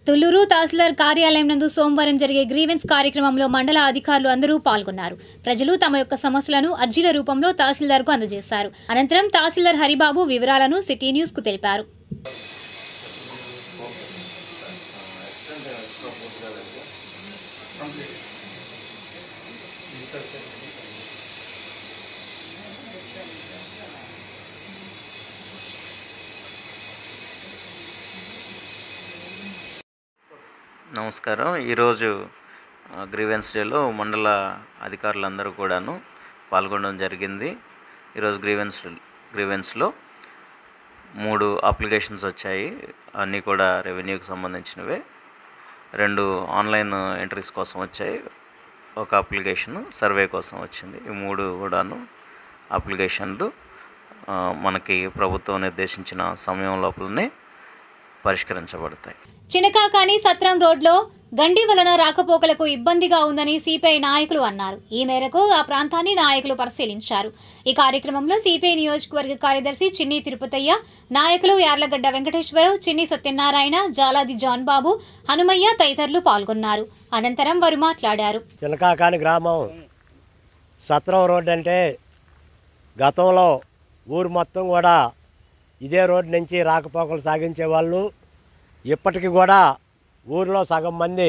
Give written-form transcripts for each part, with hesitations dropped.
తుళ్లూరు తహసీల్దార్ కార్యాలయం నందు సోమవారం జరిగే గ్రీవెన్స్ కార్యక్రమంలో మండల అధికారులు అందరూ పాల్గొన్నారు. ప్రజలు తమ యొక్క సమస్యలను అర్జీల రూపంలో తహసీల్దార్కు అందజేశారు. అనంతరం తహసీల్దార్ హరిబాబు వివరాలను సిటీ న్యూస్ కు తెలిపారు. నమస్కారం. ఈరోజు గ్రీవెన్స్ డేలో మండల అధికారులందరూ కూడాను పాల్గొనడం జరిగింది. ఈరోజు గ్రీవెన్స్లో 3 అప్లికేషన్స్ వచ్చాయి. అన్నీ కూడా రెవెన్యూకి సంబంధించినవే. 2 ఆన్లైన్ ఎంట్రీస్ కోసం వచ్చాయి. ఒక అప్లికేషన్ సర్వే కోసం వచ్చింది. ఈ 3 కూడాను అప్లికేషన్లు మనకి ప్రభుత్వం నిర్దేశించిన సమయం లోపలనే పరిష్కరించబడతాయి. చినకాకాని సత్రం రోడ్లో గండి వలన రాకపోకలకు ఇబ్బందిగా ఉందని సిపిఐ నాయకులు అన్నారు. ఈ మేరకు ఆ ప్రాంతాన్ని నాయకులు పరిశీలించారు. ఈ కార్యక్రమంలో సిపిఐ నియోజకవర్గ కార్యదర్శి చిన్ని తిరుపతయ్య, నాయకులు యార్లగడ్డ వెంకటేశ్వరరావు, చిన్ని సత్యనారాయణ, జాలాది జాన్ బాబు, హనుమయ్య తదితరులు పాల్గొన్నారు. అనంతరం వారు మాట్లాడారు. చినకాకాని గ్రామం సత్రం రోడ్డు అంటే గతంలో ఊరు మొత్తం కూడా ఇదే రోడ్డు నుంచి రాకపోకలు సాగించే వాళ్ళు. ఇప్పటికి కూడా ఊరిలో సగం మంది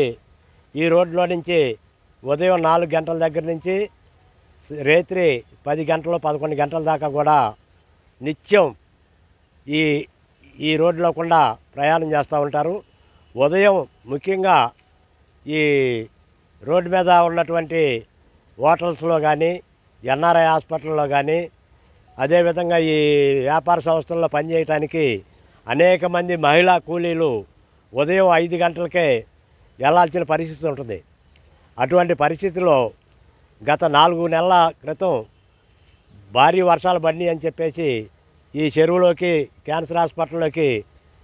ఈ రోడ్లో నుంచి ఉదయం 4 గంటల దగ్గర నుంచి రాత్రి 10 గంటలు 11 గంటల దాకా కూడా నిత్యం ఈ రోడ్లో కూడా ప్రయాణం చేస్తూ ఉంటారు. ఉదయం ముఖ్యంగా ఈ రోడ్డు మీద ఉన్నటువంటి హోటల్స్లో కానీ, ఎన్ఆర్ఐ హాస్పిటల్లో కానీ, అదేవిధంగా ఈ వ్యాపార సంస్థల్లో పనిచేయటానికి అనేక మంది మహిళా కూలీలు ఉదయం 5 గంటలకే వెళ్ళాల్సిన పరిస్థితి ఉంటుంది. అటువంటి పరిస్థితిలో గత 4 నెలల క్రితం భారీ వర్షాలు పడినాయి అని చెప్పేసి ఈ చెరువులోకి, క్యాన్సర్ హాస్పిటల్లోకి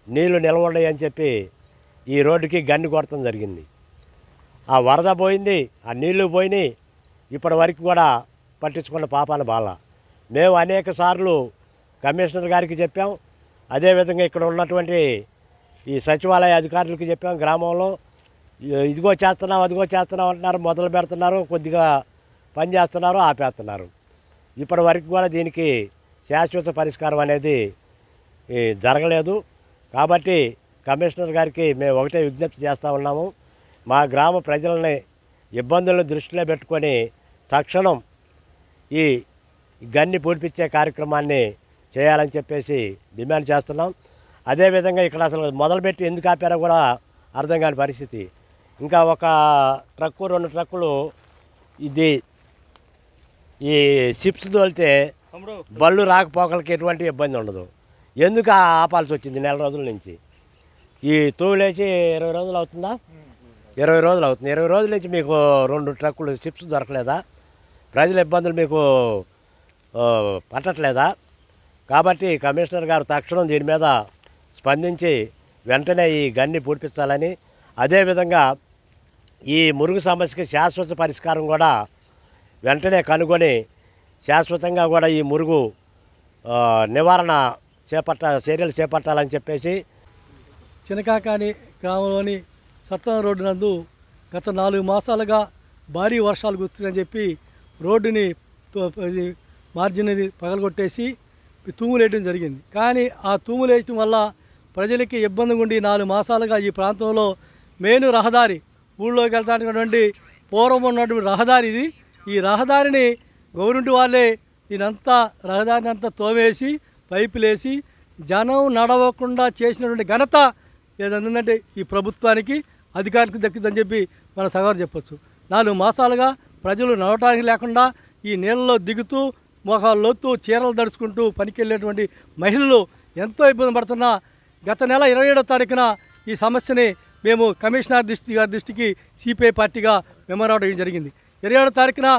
నీళ్లు నిలవడాయి అని చెప్పి ఈ రోడ్డుకి గన్ను కొడతాం జరిగింది. ఆ వరద పోయింది, ఆ నీళ్లు పోయినాయి. ఇప్పటి వరకు కూడా పట్టించుకున్న పాపాన బాల. మేము అనేక సార్లు కమిషనర్ గారికి చెప్పాం. అదేవిధంగా ఇక్కడ ఉన్నటువంటి ఈ సచివాలయ అధికారులకు చెప్పాం. గ్రామంలో ఇదిగో చేస్తున్నాం, అదిగో చేస్తున్నాం అంటున్నారు. మొదలు పెడుతున్నారు, కొద్దిగా పని చేస్తున్నారు, ఆపేస్తున్నారు. ఇప్పటి వరకు కూడా దీనికి శాశ్వత పరిష్కారం అనేది జరగలేదు. కాబట్టి కమిషనర్ గారికి మేము ఒకటే విజ్ఞప్తి చేస్తూ ఉన్నాము. మా గ్రామ ప్రజలని ఇబ్బందులను దృష్టిలో పెట్టుకొని తక్షణం ఈ గన్ని పూడ్పించే కార్యక్రమాన్ని చేయాలని చెప్పేసి డిమాండ్ చేస్తున్నాం. అదేవిధంగా ఇక్కడ అసలు మొదలుపెట్టి ఎందుకు ఆపారో కూడా అర్థం కాని పరిస్థితి. ఇంకా ఒక ట్రక్కు 2 ట్రక్కులు ఈ షిప్స్ తోలితే బళ్ళు రాకపోకలకి ఎటువంటి ఇబ్బంది ఉండదు. ఎందుకు ఆపాల్సి వచ్చింది 4 రోజుల నుంచి? ఈ తోలేసి 20 రోజులు అవుతుందా? 20 రోజులు అవుతుంది. 20 రోజుల నుంచి మీకు 2 ట్రక్కులు షిప్స్ దొరకలేదా? ప్రజల ఇబ్బందులు మీకు పట్టట్లేదా? కాబట్టి కమిషనర్ గారు తక్షణం దీని మీద స్పందించి వెంటనే ఈ గన్ని పూడ్పించాలని, అదేవిధంగా ఈ మురుగు సమస్యకి శాశ్వత పరిష్కారం కూడా వెంటనే కనుగొని శాశ్వతంగా కూడా ఈ మురుగు నివారణ చర్యలు చేపట్టాలని చెప్పేసి చినకాకాని గ్రామంలోని సత్రం రోడ్డు నందు గత 4 మాసాలుగా భారీ వర్షాలు కురుస్తున్నాయని చెప్పి రోడ్డుని మార్జిన్ని పగలగొట్టేసి తూములేయడం జరిగింది. కానీ ఆ తూములేయటం వల్ల ప్రజలకి ఇబ్బందిగా ఉండి 4 మాసాలుగా ఈ ప్రాంతంలో మెయిన్ రహదారి, ఊళ్ళోకి వెళ్తానికి పూర్వం ఉన్నటువంటి రహదారి ఇది. ఈ రహదారిని గవర్నమెంట్ వాళ్ళే రహదారిని అంతా తోమేసి పైపులేసి జనం నడవకుండా చేసినటువంటి ఘనత ఏదంటే ఈ ప్రభుత్వానికి, అధికారికి దక్కిందని చెప్పి మన సగౌరు చెప్పచ్చు. 4 మాసాలుగా ప్రజలు నడవటానికి లేకుండా ఈ నీళ్ళలో దిగుతూ మోకాళ్ళలోతూ చీరలు దడుచుకుంటూ పనికి వెళ్ళేటువంటి మహిళలు ఎంతో ఇబ్బంది పడుతున్నా గత నెల 27వ తారీఖున ఈ సమస్యని మేము కమిషనర్ గారి దృష్టికి సిపిఐ పార్టీగా మెమోరాండం జరిగింది. 27వ తారీఖున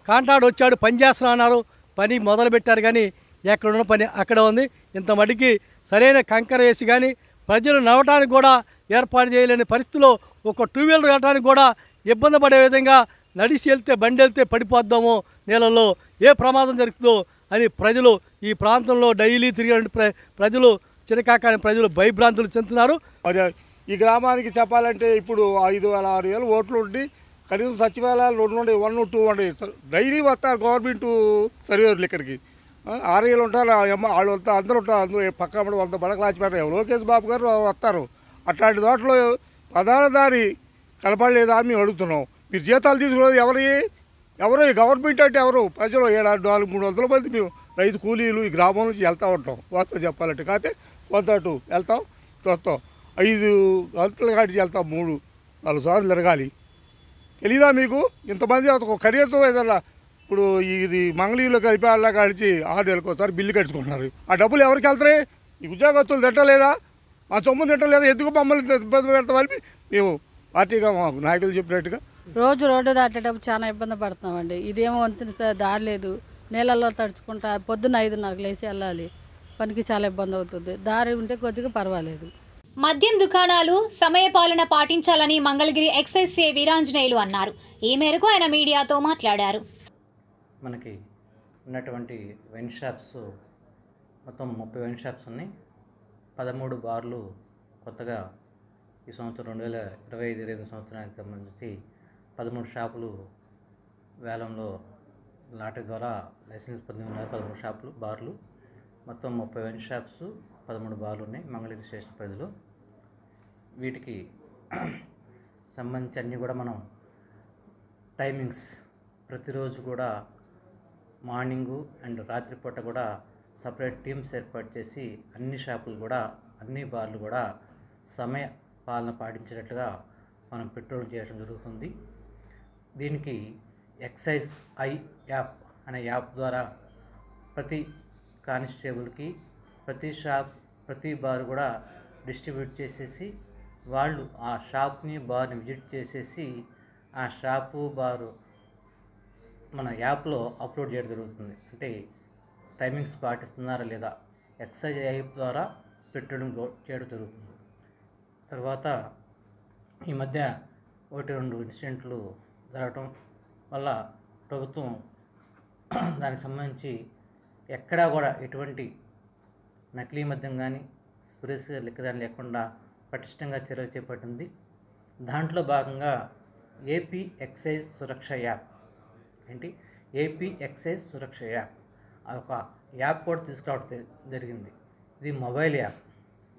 కాంట్రాక్ట్ వచ్చాడు, పని చేస్తున్నా అన్నారు. పని మొదలుపెట్టారు కానీ ఎక్కడున్న పని అక్కడ ఉంది. ఇంత మటుకి సరైన కంకర వేసి కానీ ప్రజలు నడవటానికి కూడా ఏర్పాటు చేయలేని పరిస్థితిలో ఒక 2 వీలర్ వెళ్ళడానికి కూడా ఇబ్బంది పడే విధంగా నడిచి వెళ్తే బండి వెళ్తే పడిపోద్దామో నీళ్ళల్లో, ఏ ప్రమాదం జరుగుతుందో అని ప్రజలు ఈ ప్రాంతంలో డైలీ తిరిగే ప్రజలు చినకాకాని ప్రజలు భయభ్రాంతులు చెందుతున్నారు. ఈ గ్రామానికి చెప్పాలంటే ఇప్పుడు 5,000 6,000 ఓట్లు ఉండి కనీసం సచివాలయాలు 2 ఉండే 1 2 ఉండే డైలీ వస్తారు గవర్నమెంట్ సర్వేర్లు ఇక్కడికి. 6,000 ఉంటారు, వాళ్ళు అందరూ ఉంటారు. అందరూ పక్క 100 బడకలాచిపెట్ట లోకేష్ బాబు గారు వస్తారు. అట్లాంటి దాంట్లో ప్రధాన దారి కనపడలేదా అని మేము అడుగుతున్నాం. మీరు జీతాలు తీసుకునేది ఎవరు గవర్నమెంట్ అంటే ఎవరు? ప్రజలు 400-300 మంది మేము రైతు కూలీలు ఈ గ్రామం నుంచి వెళ్తూ ఉంటాం. వాస్తవం చెప్పాలంటే కాకపోతే కొంత అటు వెళ్తాం వస్తాం. 5 గంటల కాడికి వెళ్తాం, 3-4 సార్లు తిరగాలి. తెలీదా మీకు? ఇంతమంది కనీసం ఏదన్నా ఇప్పుడు ఇది మంగళీలో కలిపేలా కాడిచి 6 నెలలకు ఒకసారి బిల్లు కట్టుకుంటున్నారు. ఆ డబ్బులు ఎవరికి వెళ్తాయి? ఈ ఉద్యోగస్తులు తింటలేదా? మా సొమ్ము తింటలేదా? ఎందుకు మమ్మల్ని ఇబ్బంది పెడతామని మేము పార్టీగా మా నాయకులు చెప్పినట్టుగా రోడ్డు దాటేటప్పుడు చాలా ఇబ్బంది పడుతున్నామండి. ఇదేమో వంతెన దారి లేదు, నీళ్ళల్లో తడుచుకుంటా పొద్దున్న 5:30కి లేచి వెళ్ళాలి. పనికి చాలా ఇబ్బంది అవుతుంది. దారి ఉంటే కొద్దిగా పర్వాలేదు. మద్యం దుకాణాలు సమయపాలన పాటించాలని మంగళగిరి ఎక్సైజ్ సిఐ వీరాంజనేయులు అన్నారు. ఈ మేరకు ఆయన మీడియాతో మాట్లాడారు. మనకి ఉన్నటువంటి వైన్ షాప్స్ మొత్తం 30 వైన్ షాప్స్ ఉన్నాయి. 13 బార్లు కొత్తగా ఈ సంవత్సరం 2025-26 సంవత్సరానికి సంబంధించి 13 షాపులు వేలంలో లాటరీ ద్వారా లైసెన్స్ పొంది ఉన్నారు. 13 షాపులు బార్లు మొత్తం 30 వైన్ షాప్స్ 13 బార్లు ఉన్నాయి మంగళగిరి స్టేషన్ పరిధిలో. వీటికి సంబంధించి అన్నీ కూడా మనం టైమింగ్స్ ప్రతిరోజు కూడా మార్నింగు అండ్ రాత్రిపూట కూడా సపరేట్ టీమ్స్ ఏర్పాటు చేసి అన్ని షాపులు కూడా అన్ని బార్లు కూడా సమయ పాలన పాటించేటట్లుగా మనం పెట్రోల్ చేయడం జరుగుతుంది. దీనికి ఎక్సైజ్ ఐ యాప్ అనే యాప్ ద్వారా ప్రతి కానిస్టేబుల్కి ప్రతి బార్ కూడా డిస్ట్రిబ్యూట్ చేసేసి వాళ్ళు ఆ షాప్ని బార్ని విజిట్ చేసేసి ఆ షాపు బారు మన యాప్లో అప్లోడ్ చేయడం జరుగుతుంది. అంటే టైమింగ్స్ పాటిస్తున్నారా లేదా ఎక్సైజ్ యాప్ ద్వారా పెట్రోలింగ్ చేయడం జరుగుతుంది. తర్వాత ఈ మధ్య 1-2 ఇన్సిడెంట్లు జరగటం వల్ల ప్రభుత్వం దానికి సంబంధించి ఎక్కడా కూడా ఎటువంటి నకిలీ మద్యం కానీ స్పిరిట్స్ లిక్కర్ కానీ లేకుండా పటిష్టంగా చర్యలు చేపట్టింది. దాంట్లో భాగంగా ఏపీ ఎక్సైజ్ సురక్ష యాప్ ఏపీ ఎక్సైజ్ సురక్ష యాప్ ఒక యాప్ కూడా తీసుకురావడం జరిగింది. ఇది మొబైల్ యాప్.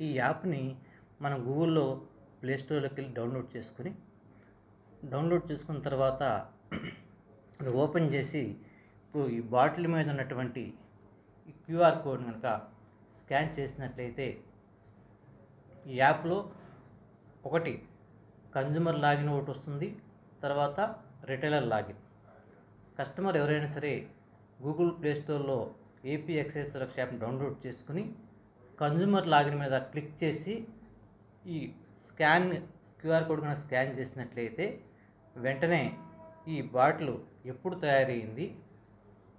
ఈ యాప్ని మనం గూగుల్లో ప్లేస్టోర్లోకి వెళ్ళి డౌన్లోడ్ చేసుకున్న తర్వాత అది ఓపెన్ చేసి ఇప్పుడు ఈ బాటిల్ మీద ఉన్నటువంటి ఈ క్యూఆర్ కోడ్ కనుక స్కాన్ చేసినట్లయితే ఈ యాప్లో ఒకటి కన్జ్యూమర్ లాగిన్ ఒకటి వస్తుంది, తర్వాత రిటైలర్ లాగిన్. కస్టమర్ ఎవరైనా సరే గూగుల్ ప్లేస్టోర్లో ఏపీ ఎక్సైజ్ సురక్ష యాప్ని డౌన్లోడ్ చేసుకుని కన్జ్యూమర్ లాగిన్ మీద క్లిక్ చేసి ఈ క్యూఆర్ కోడ్ కనుక స్కాన్ చేసినట్లయితే వెంటనే ఈ బాటిల్ ఎప్పుడు తయారైంది,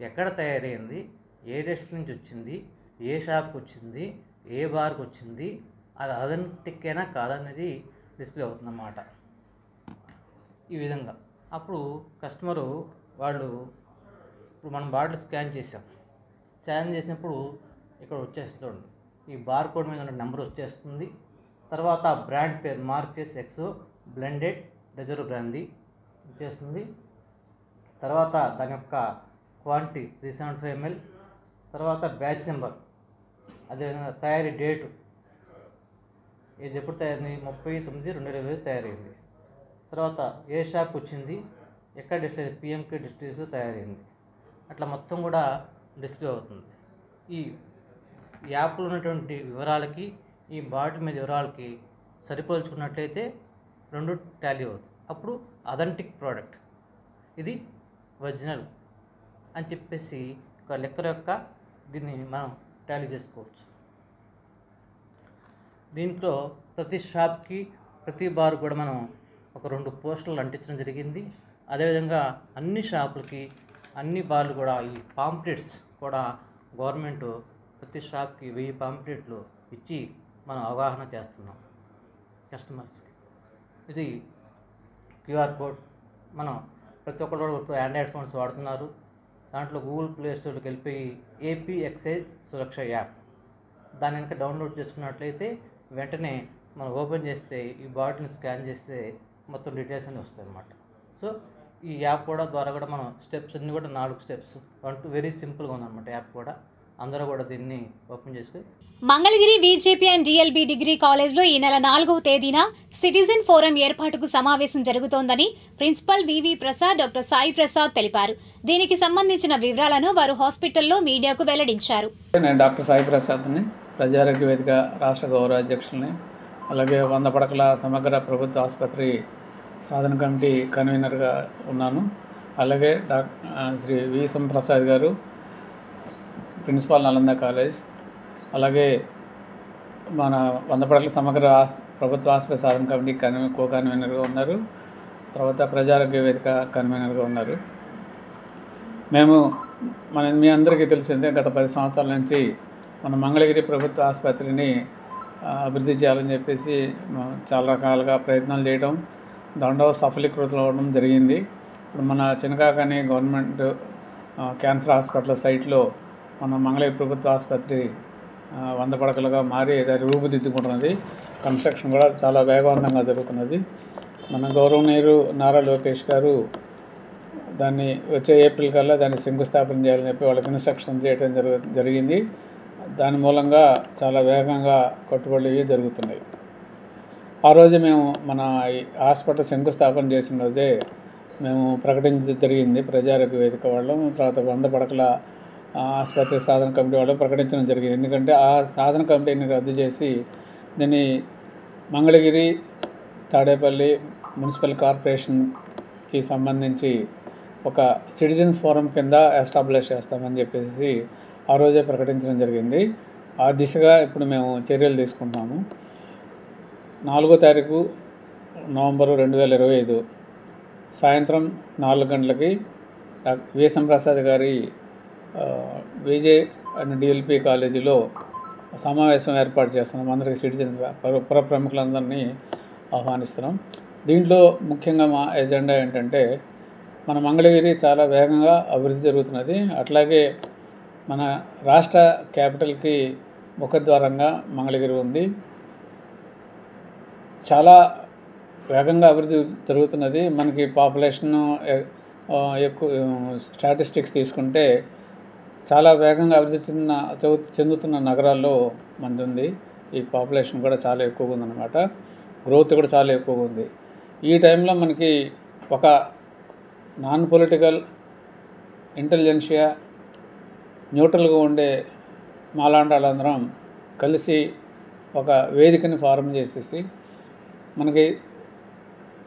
ఎక్కడ తయారైంది, ఏ డెస్టినేషన్ నుంచి వచ్చింది, ఏ షాప్కి వచ్చింది, ఏ బార్కి వచ్చింది, అది అథెంటిక్ అయినా కాదనేది డిస్ప్లే అవుతుందన్నమాట. ఈ విధంగా అప్పుడు కస్టమరు వాళ్ళు ఇప్పుడు మనం బాటిల్ స్కాన్ చేసినప్పుడు ఇక్కడ వచ్చేస్తుంది, ఈ బార్ కోడ్ మీద ఉన్న నెంబర్ వచ్చేస్తుంది. తర్వాత బ్రాండ్ పేరు Morpheus exo blended reserve brandy వచ్చేస్తుంది. తర్వాత దాని యొక్క క్వాంటిటీ 375 ml. తర్వాత బ్యాచ్ నెంబర్, అదేవిధంగా తయారీ డేటు, ఇది ఎప్పుడు తయారైంది 30/9/2020 తయారైంది. తర్వాత ఏ షాప్కి వచ్చింది, ఎక్కడ డిస్ప్లే పిఎంకే డిస్ట్రిక్ట్స్లో తయారైంది, అట్లా మొత్తం కూడా డిస్ప్లే అవుతుంది. ఈ యాప్లో ఉన్నటువంటి వివరాలకి ఈ బాటిల్ మీద వివరాలకి సరిపోల్చుకున్నట్లయితే 2 టాలీ అవుతుంది. అప్పుడు అథెంటిక్ ప్రోడక్ట్, ఇది ఒరిజినల్ అని చెప్పేసి ఒక లెక్కర్ యొక్క దీన్ని మనం టాలీ చేసుకోవచ్చు. దీంట్లో ప్రతి షాప్కి ప్రతి బార్ కూడా మనం ఒక 2 పోస్టర్లు అంటించడం జరిగింది. అదేవిధంగా అన్ని షాపులకి అన్ని బార్లు కూడా ఈ పాంప్లెట్స్ కూడా గవర్నమెంట్ ప్రతి షాప్కి 1000 పాంప్లెట్లు ఇచ్చి మనం అవగాహన చేస్తున్నాం కస్టమర్స్కి. ఇది క్యూఆర్ కోడ్ మనం ప్రతి ఒక్కరు ఇప్పుడు ఆండ్రాయిడ్ ఫోన్స్ వాడుతున్నారు. దాంట్లో గూగుల్ ప్లే స్టోర్కి వెళ్ళిపోయి ఏపీ ఎక్సైజ్ సురక్ష యాప్ దాని కనుక డౌన్లోడ్ చేసుకున్నట్లయితే వెంటనే మనం ఓపెన్ చేస్తే ఈ బాటిల్ని స్కాన్ చేస్తే మొత్తం డీటెయిల్స్ అన్నీ వస్తాయి అన్నమాట. సో ఈ యాప్ ద్వారా కూడా మనం స్టెప్స్ అన్నీ కూడా 4 స్టెప్స్ 1 2 వెరీ సింపుల్గా ఉందన్నమాట. యాప్ కూడా అందరూ కూడా దీన్ని ఓపెన్ చేసుకుని మంగళగిరి విజేపీ అండ్ డిఎల్బి డిగ్రీ కాలేజ్లో ఈ నెల 4వ తేదీన సిటిజన్ ఫోరం ఏర్పాటుకు సమావేశం జరుగుతోందని ప్రిన్సిపల్ వివి ప్రసాద్, డాక్టర్ సాయి ప్రసాద్ తెలిపారు. దీనికి సంబంధించిన వివరాలను వారు హాస్పిటల్లో మీడియాకు వెల్లడించారు. నేను డాక్టర్ సాయి ప్రసాద్ని, ప్రజారోగ్య వేదిక రాష్ట్ర గౌరవ అధ్యక్షుల్ని, అలాగే 100 పడకల సమగ్ర ప్రభుత్వ ఆసుపత్రి సాధన కమిటీ కన్వీనర్గా ఉన్నాను. అలాగే శ్రీ వి ప్రసాద్ గారు ప్రిన్సిపాల్ నలంద కాలేజ్, అలాగే మన 100 పడకల సమగ్ర ప్రభుత్వ ఆసుపత్రి సాధన కమిటీ కో కన్వీనర్గా ఉన్నారు. తర్వాత ప్రజారోగ్య వేదిక కన్వీనర్గా ఉన్నారు. మీ అందరికీ తెలిసిందే, గత 10 సంవత్సరాల నుంచి మన మంగళగిరి ప్రభుత్వ ఆసుపత్రిని అభివృద్ధి చేయాలని చెప్పేసి చాలా రకాలుగా ప్రయత్నాలు చేయడం, దాంట్లో సఫలీకృతం అవ్వడం జరిగింది. ఇప్పుడు మన చినకాకాని గవర్నమెంట్ క్యాన్సర్ హాస్పిటల్ సైట్లో మన మంగళగిరి ప్రభుత్వ ఆసుపత్రి 100 పడకలుగా మారి దాన్ని రూపుదిద్దుకుంటున్నది. కన్స్ట్రక్షన్ కూడా చాలా వేగవంతంగా జరుగుతున్నది. మన గౌరవనీయులు నారా లోకేష్ గారు దాన్ని వచ్చే ఏప్రిల్ కల్లా దాన్ని శంకుస్థాపన చేయాలని చెప్పి వాళ్ళకి ఇన్స్ట్రక్షన్ చేయడం జరిగింది. దాని మూలంగా చాలా వేగంగా కట్టుబడులు జరుగుతున్నాయి. ఆ రోజు మేము మన ఈ హాస్పిటల్ శంకుస్థాపన చేసిన రోజే మేము ప్రకటించడం జరిగింది. ప్రజారోగ్య వేదిక వాళ్ళం, తర్వాత 100 పడకల ఆసుపత్రి సాధన కమిటీ వాళ్ళు ప్రకటించడం జరిగింది. ఎందుకంటే ఆ సాధన కమిటీని రద్దు చేసి దీన్ని మంగళగిరి తాడేపల్లి మున్సిపల్ కార్పొరేషన్కి సంబంధించి ఒక సిటిజన్స్ ఫోరం కింద ఎస్టాబ్లిష్ చేస్తామని చెప్పేసి ఆ రోజే ప్రకటించడం జరిగింది. ఆ దిశగా ఇప్పుడు మేము చర్యలు తీసుకుంటాము. 4వ తారీఖు నవంబరు 2025 సాయంత్రం 4 గంటలకి వి ప్రసాద్ గారి విజే అండ్ డిఎల్పి కాలేజీలో సమావేశం ఏర్పాటు చేస్తున్నాం. అందరికీ సిటిజన్స్ పుర ప్రముఖులందరినీ ఆహ్వానిస్తున్నాం. దీంట్లో ముఖ్యంగా మా ఎజెండా ఏంటంటే, మన మంగళగిరి చాలా వేగంగా అభివృద్ధి జరుగుతున్నది. అట్లాగే మన రాష్ట్ర క్యాపిటల్కి ముఖద్వారంగా మంగళగిరి ఉంది. చాలా వేగంగా అభివృద్ధి జరుగుతున్నది. మనకి పాపులేషన్ ఎక్కువ స్టాటిస్టిక్స్ తీసుకుంటే చాలా వేగంగా అభివృద్ధి చెందుతున్న నగరాల్లో మంది ఉంది. ఈ పాపులేషన్ కూడా చాలా ఎక్కువగా ఉందన్నమాట. గ్రోత్ కూడా చాలా ఎక్కువగా ఉంది. ఈ టైంలో మనకి ఒక నాన్ పొలిటికల్ ఇంటెలిజెన్షియా న్యూట్రల్గా ఉండే మాలాంటి వాళ్ళందరం కలిసి ఒక వేదికని ఫారం చేసేసి మనకి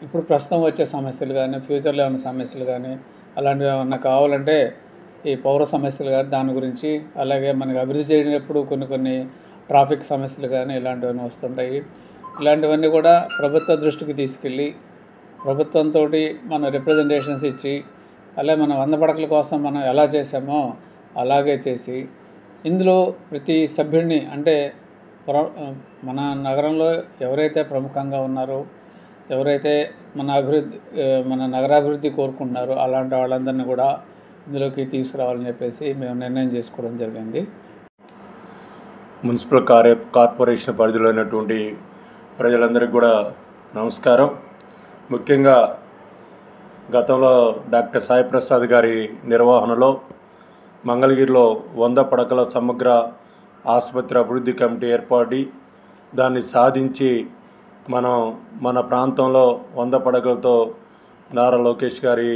ఇప్పుడు ప్రస్తుతం వచ్చే సమస్యలు కానీ, ఫ్యూచర్లో ఏమైనా సమస్యలు కానీ, అలాంటివి ఏమన్నా కావాలంటే ఈ పౌర సమస్యలు కానీ దాని గురించి, అలాగే మనకి అభివృద్ధి చేయనప్పుడు కొన్ని ట్రాఫిక్ సమస్యలు కానీ ఇలాంటివన్నీ వస్తుంటాయి. ఇలాంటివన్నీ కూడా ప్రభుత్వ దృష్టికి తీసుకెళ్ళి ప్రభుత్వంతో మన రిప్రజెంటేషన్స్ ఇచ్చి, అలాగే మన 100 పడకల కోసం మనం ఎలా చేసామో అలాగే చేసి, ఇందులో ప్రతి సభ్యుడిని అంటే మన నగరంలో ఎవరైతే ప్రముఖంగా ఉన్నారో, ఎవరైతే మన నగరాభివృద్ధి కోరుకుంటున్నారో అలాంటి వాళ్ళందరినీ కూడా ఇందులోకి తీసుకురావాలని చెప్పేసి మేము నిర్ణయం చేసుకోవడం జరిగింది. మున్సిపల్ కార్పొరేషన్ పరిధిలో ఉన్నటువంటి ప్రజలందరికీ కూడా నమస్కారం. ముఖ్యంగా గతంలో డాక్టర్ సాయి ప్రసాద్ గారి నిర్వహణలో మంగళగిరిలో 100 పడకల సమగ్ర ఆసుపత్రి అభివృద్ధి కమిటీ ఏర్పడి దాన్ని సాధించి మన ప్రాంతంలో 100 పడకలతో నారా లోకేష్ గారి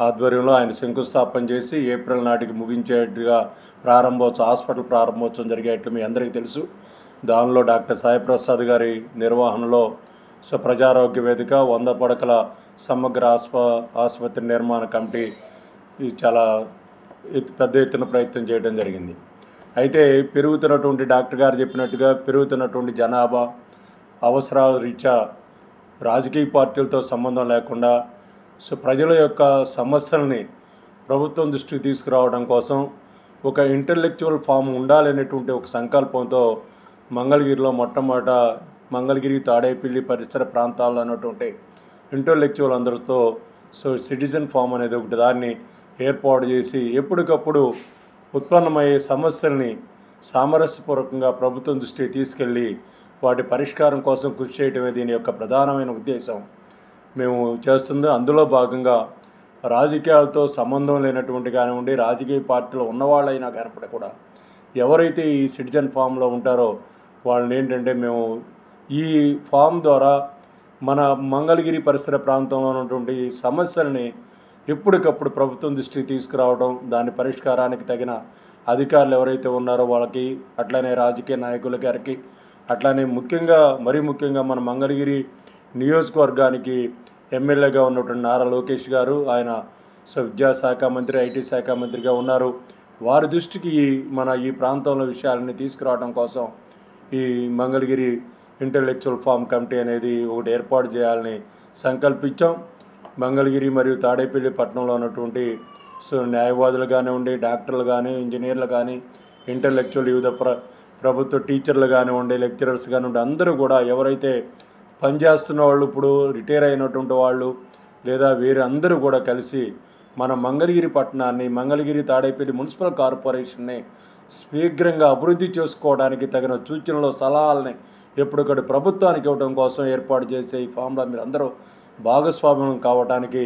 ఆధ్వర్యంలో ఆయన శంకుస్థాపన చేసి ఏప్రిల్ నాటికి ముగించేట్టుగా హాస్పిటల్ ప్రారంభోత్సవం జరిగేట్లు మీ అందరికీ తెలుసు. దానిలో డాక్టర్ సాయి ప్రసాద్ గారి నిర్వహణలో ప్రజారోగ్య వేదిక 100 పడకల సమగ్ర ఆసుపత్రి నిర్మాణ కమిటీ చాలా పెద్ద ఎత్తున ప్రయత్నం చేయడం జరిగింది. అయితే పెరుగుతున్నటువంటి డాక్టర్ గారు చెప్పినట్టుగా పెరుగుతున్నటువంటి జనాభా అవసరాల రీత్యా రాజకీయ పార్టీలతో సంబంధం లేకుండా ప్రజల యొక్క సమస్యల్ని ప్రభుత్వం దృష్టికి తీసుకురావడం కోసం ఒక ఇంటలెక్చువల్ ఫామ్ ఉండాలనేటువంటి ఒక సంకల్పంతో మంగళగిరిలో మొట్టమొదట మంగళగిరి తాడేపల్లి పరిసర ప్రాంతాల్లో ఉన్నటువంటి ఇంటలెక్చువల్ అందరితో సిటిజన్ ఫామ్ అనేది ఒకటి దాన్ని ఏర్పాటు చేసి ఎప్పటికప్పుడు ఉత్పన్నమయ్యే సమస్యల్ని సామరస్యపూర్వకంగా ప్రభుత్వం దృష్టికి తీసుకెళ్ళి వాటి పరిష్కారం కోసం కృషి చేయడమే దీని యొక్క ప్రధానమైన ఉద్దేశం మేము చేస్తుంది. అందులో భాగంగా రాజకీయాలతో సంబంధం లేనటువంటి కానివ్వండి, రాజకీయ పార్టీలో ఉన్నవాళ్ళైనా కనపడి కూడా ఎవరైతే ఈ సిటిజన్ ఫామ్లో ఉంటారో వాళ్ళని ఏంటంటే మేము ఈ ఫామ్ ద్వారా మన మంగళగిరి పరిసర ప్రాంతంలో ఉన్నటువంటి సమస్యల్ని ఎప్పటికప్పుడు ప్రభుత్వం దృష్టికి తీసుకురావడం, దాని పరిష్కారానికి తగిన అధికారులు ఎవరైతే ఉన్నారో వాళ్ళకి, అట్లానే రాజకీయ నాయకుల గారికి, అట్లానే మరీ ముఖ్యంగా మన మంగళగిరి నియోజకవర్గానికి ఎమ్మెల్యేగా ఉన్నటువంటి నారా లోకేష్ గారు, ఆయన విద్యాశాఖ మంత్రి, ఐటీ శాఖ మంత్రిగా ఉన్నారు. వారి దృష్టికి ఈ ప్రాంతంలో విషయాలని తీసుకురావడం కోసం ఈ మంగళగిరి ఇంటెలెక్చువల్ ఫామ్ కమిటీ అనేది ఒకటి ఏర్పాటు చేయాలని సంకల్పించాం. మంగళగిరి మరియు తాడేపల్లి పట్టణంలో ఉన్నటువంటి న్యాయవాదులు కానివ్వండి, డాక్టర్లు కానీ, ఇంజనీర్లు కానీ, ఇంటెలెక్చువల్ వివిధ ప్రభుత్వ టీచర్లు కానివ్వండి, లెక్చరర్స్ కానివ్వండి, అందరూ కూడా ఎవరైతే పనిచేస్తున్న వాళ్ళు, ఇప్పుడు రిటైర్ అయినటువంటి వాళ్ళు లేదా వేరే అందరూ కూడా కలిసి మన మంగళగిరి పట్టణాన్ని, మంగళగిరి తాడేపల్లి మున్సిపల్ కార్పొరేషన్ని శీఘ్రంగా అభివృద్ధి చేసుకోవడానికి తగిన సూచనలు, సలహాలని ఎప్పటికప్పుడు ప్రభుత్వానికి ఇవ్వడం కోసం ఏర్పాటు చేసే ఈ ఫామ్లో మీరు అందరూ భాగస్వామ్యం కావడానికి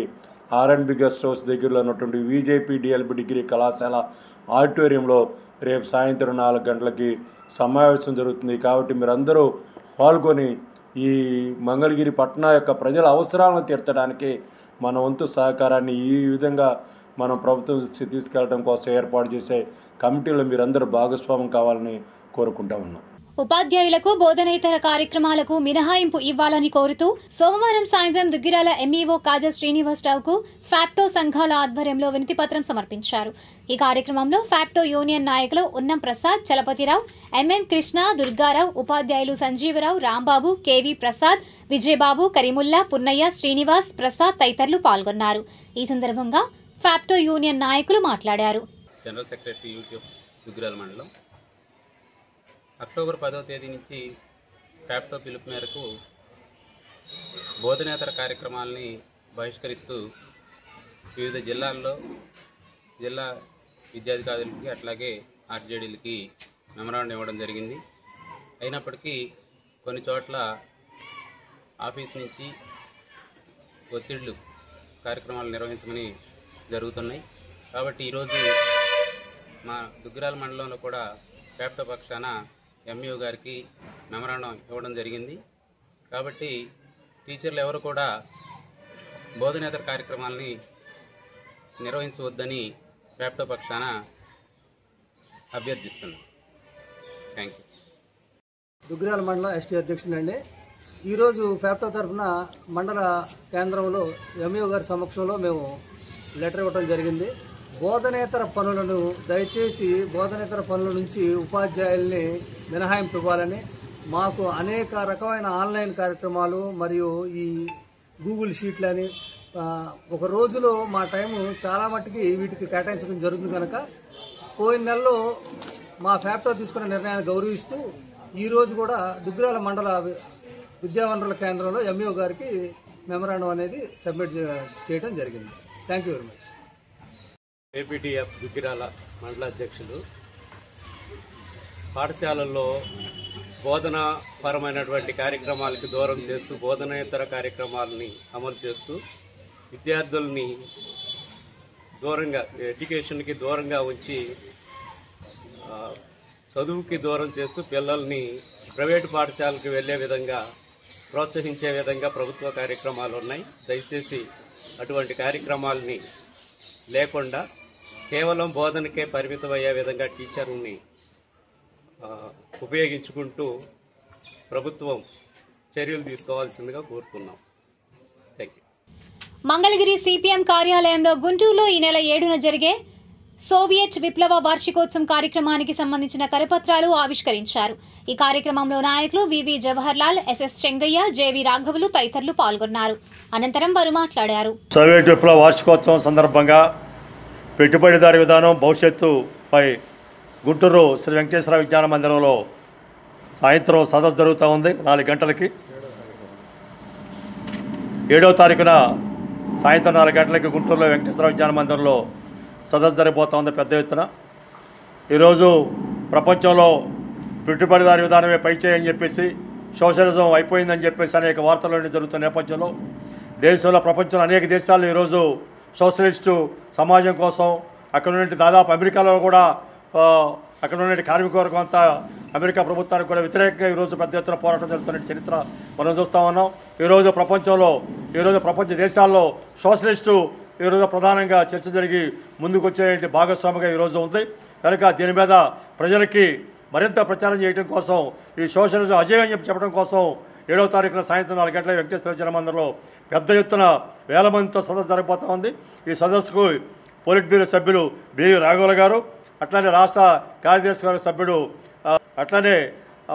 ఆర్ఎండ్బి గెస్ట్ హౌస్ దగ్గరలో ఉన్నటువంటి విజేపీ డిఎల్బి డిగ్రీ కళాశాల ఆడిటోరియంలో రేపు సాయంత్రం 4 గంటలకి సమావేశం జరుగుతుంది. కాబట్టి మీరందరూ పాల్గొని ఈ మంగళగిరి పట్టణ యొక్క ప్రజల అవసరాలను తీర్చడానికి మన వంతు సహకారాన్ని ఈ విధంగా మనం ప్రభుత్వం తీసుకెళ్లడం కోసం ఏర్పాటు చేసే కమిటీలో మీరందరూ భాగస్వామ్యం కావాలని కోరుకుంటా ఉన్నాం. ఉపాధ్యాయులకు బోధనేతర కార్యక్రమాలకు మినహాయింపు ఇవ్వాలని కోరుతూ సోమవారం సాయంత్రం దుగ్గిరాల ఎంఈఓ కాజా శ్రీనివాసరావుకు ఫ్యాప్టో సంఘాల ఆధ్వర్యంలో వినతిపత్రం సమర్పించారు. ఈ కార్యక్రమంలో ఫ్యాప్టో యూనియన్ నాయకులు ఉన్నం ప్రసాద్, చలపతిరావు, ఎంఎం కృష్ణ, దుర్గారావు, ఉపాధ్యాయులు సంజీవరావు, రాంబాబు, కేవీ ప్రసాద్, విజయబాబు, కరీముల్లా, పున్నయ్య, శ్రీనివాస్, ప్రసాద్ తదితరులు పాల్గొన్నారు. ఈ సందర్భంగా ఫ్యాప్టో యూనియన్ నాయకులు మాట్లాడారు. జనరల్ సెక్రటరీ యూట్యూబ్ దుగ్గిరాల మండలం అక్టోబర్ 10వ తేదీ నుంచి ఫ్యాప్టో పిలుపు మేరకు బోధనేతర కార్యక్రమాలని బహిష్కరిస్తూ వివిధ జిల్లాల్లో జిల్లా విద్యాధికారులకి అట్లాగే ఆర్జేడీలకి మెమరాండం ఇవ్వడం జరిగింది. అయినప్పటికీ కొన్ని చోట్ల ఆఫీస్ నుంచి ఒత్తిళ్లు కార్యక్రమాలు నిర్వహించమని జరుగుతున్నాయి. కాబట్టి ఈరోజు మా దుగ్గిరాల మండలంలో కూడా ఫ్యాప్టో పక్షాన ఎంఈఓ గారికి మెమరాండం ఇవ్వడం జరిగింది. కాబట్టి టీచర్లు ఎవరు కూడా బోధనేతర కార్యక్రమాలని నిర్వహించవద్దని ఫ్యాప్టో పక్షాన అభ్యర్థిస్తున్నాం. Thank you. దుగ్గిరాల మండలం ఎస్టీ అధ్యక్షుడండి. ఈరోజు ఫ్యాప్టో తరఫున మండల కేంద్రంలో ఎంఈఓ గారి సమక్షంలో మేము లెటర్ ఇవ్వడం జరిగింది. బోధనేతర పనులను దయచేసి బోధనేతర పనుల నుంచి ఉపాధ్యాయుల్ని మినహాయింపు ఇవ్వాలని, మాకు అనేక రకమైన ఆన్లైన్ కార్యక్రమాలు మరియు ఈ గూగుల్ షీట్లని ఒక రోజులో మా టైము చాలా మట్టుకి వీటికి కేటాయించడం జరుగుతుంది. కనుక పోయిన నెలలో మా ఫ్యాప్టో తీసుకున్న నిర్ణయాన్ని గౌరవిస్తూ ఈరోజు కూడా దుగ్గిరాల మండల విద్యావనరుల కేంద్రంలో ఎంఈఓ గారికి మెమరాండం అనేది సబ్మిట్ చేయడం జరిగింది. Thank you very much. APTF Duggirala మండల అధ్యక్షులు. పాఠశాలల్లో బోధనాపరమైనటువంటి కార్యక్రమాలకి దూరం చేస్తూ బోధనేతర కార్యక్రమాలని అమలు చేస్తూ విద్యార్థుల్ని దూరంగా ఎడ్యుకేషన్కి దూరంగా ఉంచి చదువుకి దూరం చేస్తూ పిల్లల్ని ప్రైవేటు పాఠశాలకు వెళ్లే విధంగా ప్రోత్సహించే విధంగా ప్రభుత్వ కార్యక్రమాలు ఉన్నాయి. దయచేసి అటువంటి కార్యక్రమాలని లేకుండా కేవలం బోధనకే పరిమితమయ్యే విధంగా టీచర్ని ఉపయోగించుకుంటూ ప్రభుత్వం చర్యలు తీసుకోవాల్సిందిగా కోరుతున్నాం. Thank you. మంగళగిరి సిపిఎం కార్యాలయంలో గుంటూరులో ఈ నెల 7న జరిగే సోవియట్ విప్లవ వార్షికోత్సవం కార్యక్రమానికి సంబంధించిన కరపత్రాలు ఆవిష్కరించారు. ఈ కార్యక్రమంలో నాయకులు వివి జవహర్లాల్, ఎస్ఎస్ చెంగయ్య, జేవి రాఘవులు తదితరులు పాల్గొన్నారు. అనంతరం వారు మాట్లాడారు. సోవియట్ విప్లవ వార్షికోత్సవం సందర్భంగా పెట్టుబడిదారి విధానం భవిష్యత్తుపై గుంటూరు శ్రీ వెంకటేశ్వర విజ్ఞాన మందిరంలో సాయంత్రం సదస్సు జరుగుతూ ఉంది. 4 గంటలకి 7వ తారీఖున సాయంత్రం 4 గంటలకి గుంటూరులో వెంకటేశ్వర విజ్ఞాన మందిరంలో సదస్సు జరిగిపోతూ ఉంది పెద్ద ఎత్తున. ఈరోజు ప్రపంచంలో పెట్టుబడిదారి విధానమే పైచేయని చెప్పేసి సోషలిజం అయిపోయిందని చెప్పేసి అనేక వార్తలు జరుగుతున్న నేపథ్యంలో దేశంలో ప్రపంచంలో అనేక దేశాల్లో ఈరోజు సోషలిస్టు సమాజం కోసం అక్కడ నుండి దాదాపు అమెరికాలో కూడా అక్కడ నుండి కార్మిక వర్గం అంతా అమెరికా ప్రభుత్వానికి కూడా వ్యతిరేకంగా ఈరోజు పెద్ద ఎత్తున పోరాటం జరుగుతున్న చరిత్ర మనం చూస్తూ ఉన్నాం. ఈరోజు ప్రపంచ దేశాల్లో సోషలిస్టు ఈరోజు ప్రధానంగా చర్చ జరిగి ముందుకు వచ్చే భాగస్వామిగా ఈరోజు ఉంది. కనుక దీని మీద ప్రజలకి మరింత ప్రచారం చేయడం కోసం ఈ సోషలిజం అజేయం అని చెప్పడం కోసం 7వ తారీఖున సాయంత్రం 4 గంటల వెంకటేశ్వర జనమందిరంలో పెద్ద ఎత్తున వేల మందితో సదస్సు జరగబోతూ ఉంది. ఈ సదస్సుకు పోలిట్ బ్యూరో సభ్యులు బివి రాఘవుల గారు, అట్లానే రాష్ట్ర కార్యదర్శి గారి సభ్యుడు, అట్లనే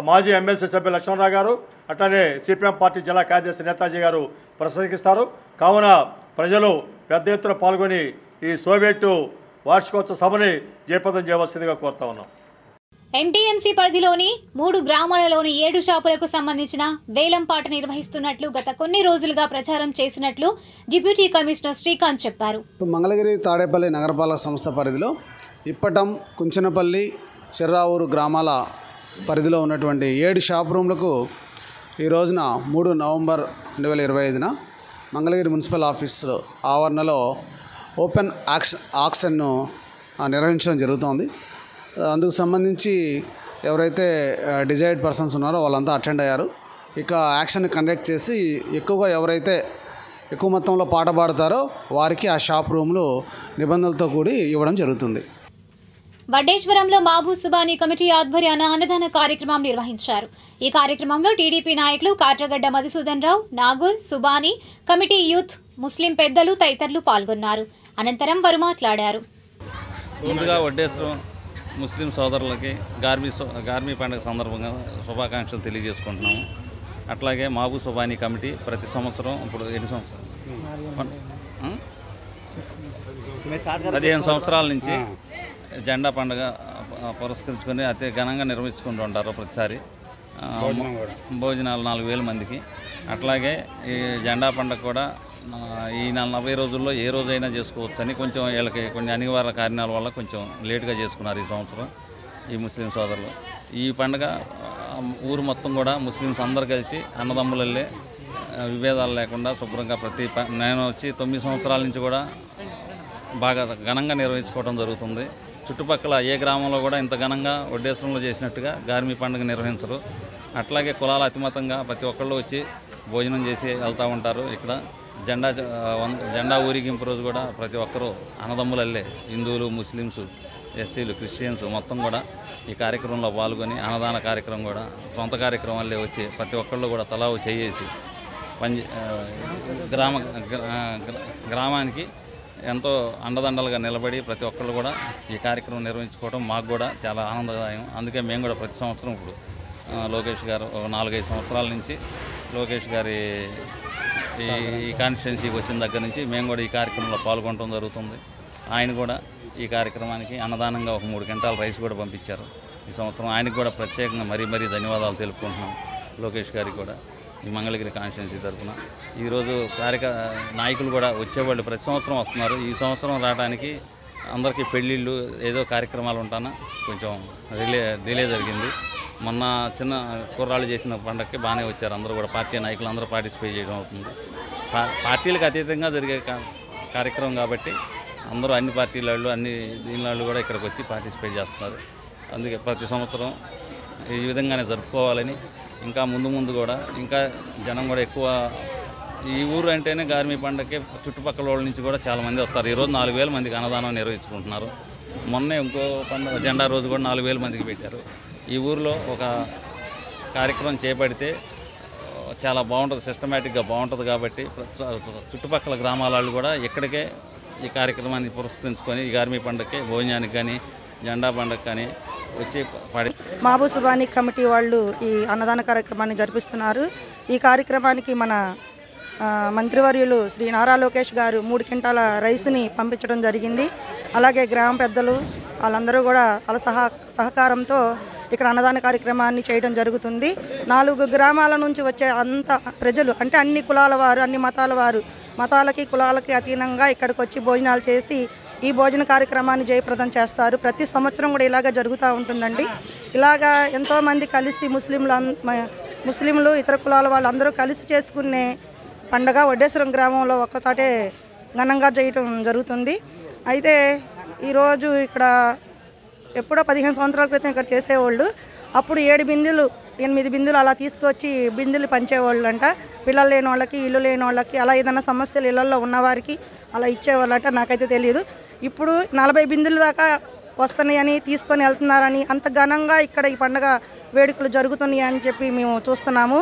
మాజీ ఎమ్మెల్సీ సభ్యులు లక్ష్మణరావు గారు, అట్లనే సిపిఎం పార్టీ జిల్లా కార్యదర్శి నేతాజీ గారు ప్రసంగిస్తారు. కావున ప్రజలు పెద్ద ఎత్తున పాల్గొని ఈ సోవియట్ వార్షికోత్సవ సభని జయప్రదం చేయవలసిందిగా కోరుతా ఉన్నాం. ఎన్టీఎంసీ పరిధిలోని 3 గ్రామాలలోని 7 షాపులకు సంబంధించిన వేలంపాట నిర్వహిస్తున్నట్లు గత కొన్ని రోజులుగా ప్రచారం చేసినట్లు డిప్యూటీ కమిషనర్ శ్రీకాంత్ చెప్పారు. మంగళగిరి తాడేపల్లి నగరపాలక సంస్థ పరిధిలో ఇప్పటం, కుంచనపల్లి, చెర్రావూరు గ్రామాల పరిధిలో ఉన్నటువంటి 7 షాప్ రూమ్లకు ఈ రోజున 3 నవంబర్ 2025న మంగళగిరి మున్సిపల్ ఆఫీస్ ఆవరణలో ఓపెన్ ఆక్షన్ను నిర్వహించడం జరుగుతోంది. అందుకు సంబంధించి ఎవరైతే డిజైర్డ్ పర్సన్స్ ఉన్నారో వాళ్ళంతా అటెండ్ అయ్యారు. ఇక యాక్షన్ కండక్ట్ చేసి ఎవరైతే ఎక్కువ మొత్తంలో పాట పాడతారో వారికి ఆ షాప్ రూమ్లు నిబంధనలతో కూడి ఇవ్వడం జరుగుతుంది. వడ్డేశ్వరంలో మహబూబ్ సుబానీ కమిటీ ఆధ్వర్యాన అన్నదాన కార్యక్రమం నిర్వహించారు. ఈ కార్యక్రమంలో టీడీపీ నాయకులు కాట్రగడ్డ మధుసూదన్ రావు, నాగూర్, సుబానీ కమిటీ యూత్, ముస్లిం పెద్దలు తదితరులు పాల్గొన్నారు. అనంతరం వారు మాట్లాడారు. ముందుగా వడ్డేశ్వరం ముస్లిం సోదరులకి గార్మీ పండుగ సందర్భంగా శుభాకాంక్షలు తెలియజేసుకుంటున్నాము. అట్లాగే మహబూబ్ సుబానీ కమిటీ ప్రతి సంవత్సరం, ఇప్పుడు 15 సంవత్సరాల నుంచి జెండా పండుగ పురస్కరించుకొని అతి ఘనంగా నిర్వహించుకుంటూ ఉంటారు. ప్రతిసారి భోజనాలు 4000 మందికి. అట్లాగే ఈ జెండా పండుగ కూడా ఈ 40 రోజుల్లో ఏ రోజైనా చేసుకోవచ్చని కొంచెం వీళ్ళకి కొన్ని అనివార్య కారణాల వల్ల కొంచెం లేటుగా చేసుకున్నారు ఈ సంవత్సరం ఈ ముస్లిం సోదరులు. ఈ పండుగ ఊరు మొత్తం కూడా ముస్లిమ్స్ అందరు కలిసి అన్నదమ్ములల్లే విభేదాలు లేకుండా శుభ్రంగా నేను వచ్చి 9 సంవత్సరాల నుంచి కూడా బాగా ఘనంగా నిర్వహించుకోవడం జరుగుతుంది. చుట్టుపక్కల ఏ గ్రామంలో కూడా ఇంత ఘనంగా వడ్డేశ్వరంలో చేసినట్టుగా గార్మీ పండుగ నిర్వహించరు. అట్లాగే కులాల అతిమతంగా ప్రతి ఒక్కళ్ళు వచ్చి భోజనం చేసి వెళ్తూ ఉంటారు. ఇక్కడ జెండా ఊరేగింపు రోజు కూడా ప్రతి ఒక్కరూ అన్నదమ్ములల్లే హిందువులు, ముస్లిమ్స్, ఎస్సీలు, క్రిస్టియన్స్ మొత్తం కూడా ఈ కార్యక్రమంలో పాల్గొని అన్నదాన కార్యక్రమం కూడా సొంత కార్యక్రమాలే వచ్చి ప్రతి ఒక్కళ్ళు కూడా తలా చేసి గ్రామానికి ఎంతో అండదండలుగా నిలబడి ప్రతి ఒక్కళ్ళు కూడా ఈ కార్యక్రమం నిర్వహించుకోవడం మాకు కూడా చాలా ఆనందదాయం. అందుకే మేము కూడా ప్రతి సంవత్సరం ఇప్పుడు లోకేష్ గారు 4-5 సంవత్సరాల నుంచి లోకేష్ గారి ఈ కాన్స్టిట్యున్సీకి వచ్చిన దగ్గర నుంచి మేము కూడా ఈ కార్యక్రమంలో పాల్గొనడం జరుగుతుంది. ఆయన కూడా ఈ కార్యక్రమానికి అన్నదానంగా ఒక 3 క్వింటాల రైస్ కూడా పంపించారు ఈ సంవత్సరం. ఆయనకు కూడా ప్రత్యేకంగా మరీ ధన్యవాదాలు తెలుపుకుంటున్నాం లోకేష్ గారికి కూడా ఈ మంగళగిరి కాన్స్టిట్యున్సీ తరఫున. ఈరోజు నాయకులు కూడా వచ్చేవాళ్ళు ప్రతి సంవత్సరం వస్తున్నారు. ఈ సంవత్సరం రావడానికి అందరికీ పెళ్ళిళ్ళు ఏదో కార్యక్రమాలు ఉంటానా కొంచెం డిలే జరిగింది. మొన్న చిన్న కుర్రాళ్ళు చేసిన పండగకి బాగానే వచ్చారు అందరూ కూడా. పార్టీ నాయకులు అందరూ పార్టిసిపేట్ చేయడం అవుతుంది. పార్టీలకు అతీతంగా జరిగే కార్యక్రమం కాబట్టి అందరూ అన్ని పార్టీల వాళ్ళు అన్ని దీని వాళ్ళు కూడా ఇక్కడికి వచ్చి పార్టిసిపేట్ చేస్తున్నారు. అందుకే ప్రతి సంవత్సరం ఈ విధంగానే జరుపుకోవాలని, ఇంకా ముందు కూడా ఇంకా జనం కూడా ఎక్కువ ఈ ఊరు అంటేనే గార్మీ పండుగకి చుట్టుపక్కల వాళ్ళ నుంచి కూడా చాలామంది వస్తారు. ఈరోజు 4000 మందికి అన్నదానం నిర్వహించుకుంటున్నారు. మొన్నే ఇంకో పండుగ జెండా రోజు కూడా 4000 మందికి పెట్టారు. ఈ ఊరిలో ఒక కార్యక్రమం చేపడితే చాలా బాగుంటుంది, సిస్టమేటిక్గా బాగుంటుంది. కాబట్టి చుట్టుపక్కల గ్రామాల వాళ్ళు కూడా ఇక్కడికే ఈ కార్యక్రమాన్ని పురస్కరించుకొని ఈ గార్మీ పండుగకి భోజనానికి కానీ జెండా పండుగ కానీ వచ్చి మహబూబ్ సుబానీ కమిటీ వాళ్ళు ఈ అన్నదాన కార్యక్రమాన్ని జరిపిస్తున్నారు. ఈ కార్యక్రమానికి మన మంత్రివర్యులు శ్రీ నారా లోకేష్ గారు 3 క్వింటాల రైస్ని పంపించడం జరిగింది. అలాగే గ్రామ పెద్దలు వాళ్ళందరూ కూడా వాళ్ళ సహకారంతో ఇక్కడ అన్నదాన కార్యక్రమాన్ని చేయడం జరుగుతుంది. 4 గ్రామాల నుంచి వచ్చే అంత ప్రజలు అంటే అన్ని కులాల వారు, అన్ని మతాల వారు, మతాలకి కులాలకి అతీతంగా ఇక్కడికి వచ్చి భోజనాలు చేసి ఈ భోజన కార్యక్రమాన్ని జయప్రదం చేస్తారు. ప్రతి సంవత్సరం కూడా ఇలాగ జరుగుతూ ఉంటుందండి. ఇలాగా ఎంతోమంది కలిసి ముస్లింలు ముస్లింలు ఇతర కులాల వాళ్ళందరూ కలిసి చేసుకునే పండగ వడ్డేశ్వరం గ్రామంలో ఒక్కసాటే ఘనంగా చేయటం జరుగుతుంది. అయితే ఈరోజు ఇక్కడ ఎప్పుడో 15 సంవత్సరాల క్రితం ఇక్కడ చేసేవాళ్ళు. అప్పుడు 7 బిందెలు 8 బిందెలు అలా తీసుకొచ్చి బిందెలు పంచేవాళ్ళు అంట. పిల్లలు లేని వాళ్ళకి, ఇల్లు లేని వాళ్ళకి, అలా ఏదైనా సమస్యలు ఇళ్లలో ఉన్నవారికి అలా ఇచ్చేవాళ్ళంట. నాకైతే తెలియదు. ఇప్పుడు 40 బిందెలు దాకా వస్తున్నాయని, తీసుకొని వెళ్తున్నారని, అంత ఘనంగా ఇక్కడ ఈ పండుగ వేడుకలు జరుగుతున్నాయి అని చెప్పి మేము చూస్తున్నాము.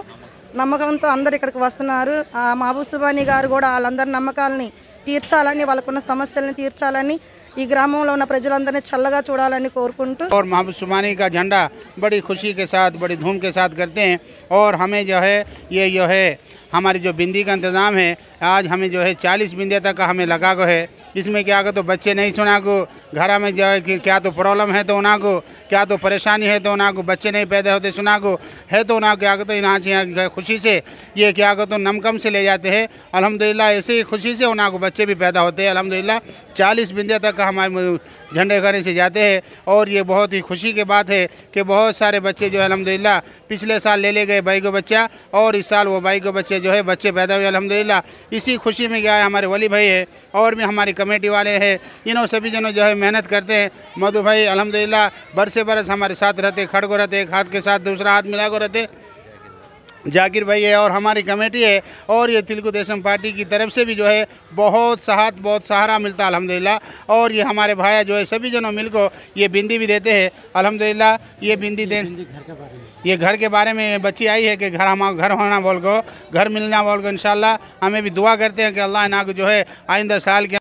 నమ్మకంతో అందరు ఇక్కడికి వస్తున్నారు. మహబూబ్ సుబానీ గారు కూడా వాళ్ళందరి నమ్మకాలని తీర్చాలని, వాళ్ళకున్న సమస్యలను తీర్చాలని, ఈ గ్రామంలో ఉన్న ప్రజలందరినీ చల్లగా చూడాలని కోరుకుంటూ और महबूब सुबानी का झंडा बड़ी खुशी के साथ, बड़ी धूम के साथ करते हैं। और हमें जो है ये जो है हमारी जो बिंदी का इंतज़ाम है, आज हमें जो है 40 बिंदे तक का हमें लगा को है। इसमें क्या तो बच्चे नहीं सुना को घर में जो है कि क्या तो प्रॉब्लम है तो उना को, क्या तो परेशानी है तो उना को, बच्चे नहीं पैदा होते सुना को है तो उना क्या तो यहाँ से खुशी से ये क्या तो नमकम से ले जाते हैं। अल्हम्दुलिल्लाह ऐसे ही खुशी से उना को बच्चे भी पैदा होते हैं। अल्हम्दुलिल्लाह 40 बिंदे तक का हमारे झंडे करने से जाते हैं। और ये बहुत ही खुशी की बात है कि बहुत सारे बच्चे जो है अल्हम्दुलिल्लाह पिछले साल ले गए भाई को बच्चा, और इस साल वो भाई को बच्चे जो है बच्चे पैदा हुए अल्हम्दुलिल्लाह। इसी खुशी में क्या है हमारे वली भाई है और भी हमारी कमेटी वाले हैं, इन्हों सभी जनों जो है मेहनत करते हैं। मधु भाई अल्हम्दुलिल्लाह बरसे बरस हमारे साथ रहते, खड़को रहते, एक हाथ के साथ दूसरा हाथ मिला को रहते। जाकिर भाई है और हमारी कमेटी है, और ये तेलुगु देशम पार्टी की तरफ से भी जो है बहुत साथ बहुत सहारा मिलता है अल्हम्दुलिल्लाह। और ये हमारे भाई जो है सभी जनों मिलकर ये बिंदी भी देते हैं अल्हम्दुलिल्लाह। ये बिंदी दे ये घर के बारे में बच्ची आई है कि घर हमारा घर होना बोल को, घर मिलना बोल को, इंशाल्लाह हमें भी दुआ करते हैं कि अल्लाह ना को जो है आइंदा साल के